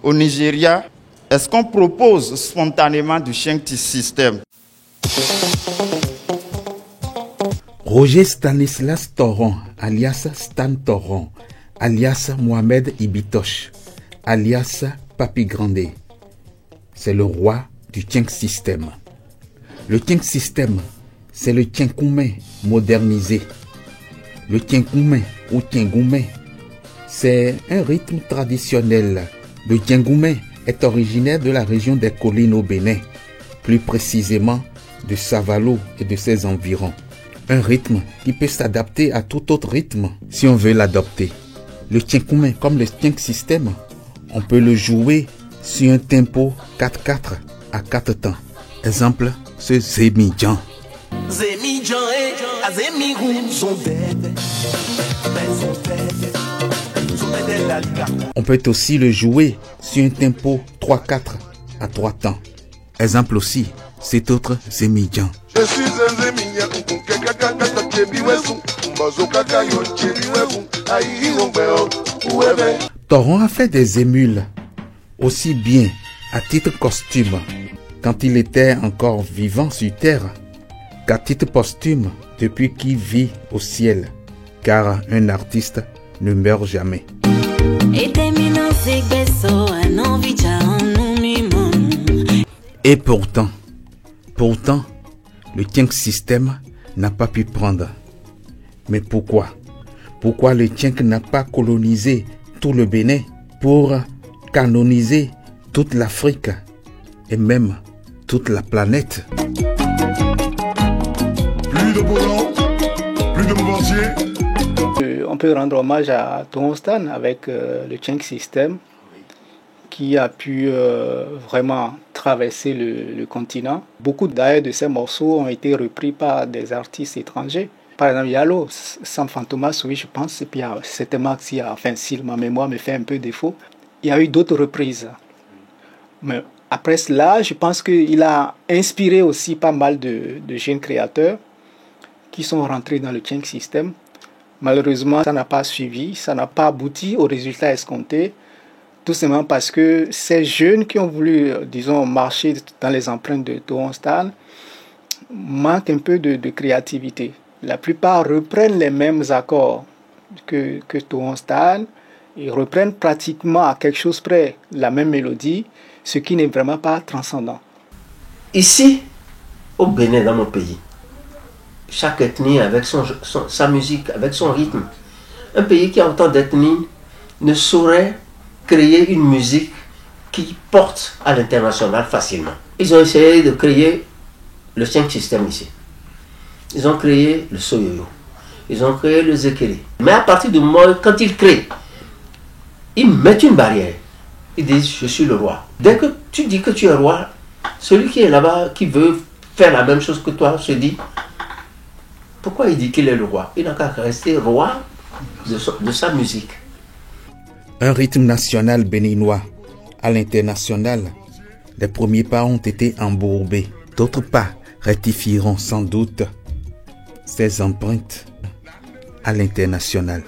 Au Nigeria, est-ce qu'on propose spontanément du Shanty System? Roger Stanislas Toron, alias Stan Toron, alias Mohamed Ibitoche, alias Papi Grande. C'est le roi du Tcheng System. Le Tcheng System, c'est le Tchenkoumé modernisé. Le Tchenkoumé ou Tchengoumé, c'est un rythme traditionnel. Le Tchengoumé est originaire de la région des collines au Bénin, plus précisément de Savalo et de ses environs. Un rythme qui peut s'adapter à tout autre rythme si on veut l'adopter. Le Tchenkoumé, comme le Tcheng System, on peut le jouer sur un tempo 4/4 à 4 temps. Exemple, ce Zemidjan. On peut aussi le jouer sur un tempo 3/4 à 3 temps. Exemple aussi, cet autre Zemidjan. Je suis un Zemidjan. Toron a fait des émules, aussi bien à titre costume, quand il était encore vivant sur terre, qu'à titre posthume depuis qu'il vit au ciel, car un artiste ne meurt jamais. Et pourtant, le Tcheng System n'a pas pu prendre. Mais pourquoi? Pourquoi le Tcheng n'a pas colonisé tout le Bénin pour canoniser toute l'Afrique et même toute la planète? Plus de boulons, plus de mouvanciers. On peut rendre hommage à Toron Stan avec le Tcheng System qui a pu vraiment traverser le continent. Beaucoup d'ailleurs de ces morceaux ont été repris par des artistes étrangers. Par exemple, Yalo, Sam Fantomas, oui, je pense, et puis c'était Max, enfin, si ma mémoire me fait un peu défaut, il y a eu d'autres reprises. Mais après cela, je pense qu'il a inspiré aussi pas mal de jeunes créateurs qui sont rentrés dans le Tcheng System. Malheureusement, ça n'a pas suivi, ça n'a pas abouti au résultat escompté, tout simplement parce que ces jeunes qui ont voulu, disons, marcher dans les empreintes de Toron Stan manquent un peu de créativité. La plupart reprennent les mêmes accords que Toron Stan et reprennent pratiquement à quelque chose près la même mélodie, ce qui n'est vraiment pas transcendant. Ici, au Bénin, dans mon pays, chaque ethnie avec sa musique, avec son rythme. Un pays qui a autant d'ethnies ne saurait créer une musique qui porte à l'international facilement. Ils ont essayé de créer le Tcheng System ici. Ils ont créé le Soyoyo. Ils ont créé le Zekele. Mais à partir du moment quand ils créent, ils mettent une barrière. Ils disent, je suis le roi. Dès que tu dis que tu es roi, celui qui est là-bas, qui veut faire la même chose que toi, se dit, pourquoi il dit qu'il est le roi? Il n'a qu'à rester roi de sa musique. Un rythme national béninois à l'international. Les premiers pas ont été embourbés. D'autres pas rectifieront sans doute ses empreintes à l'international.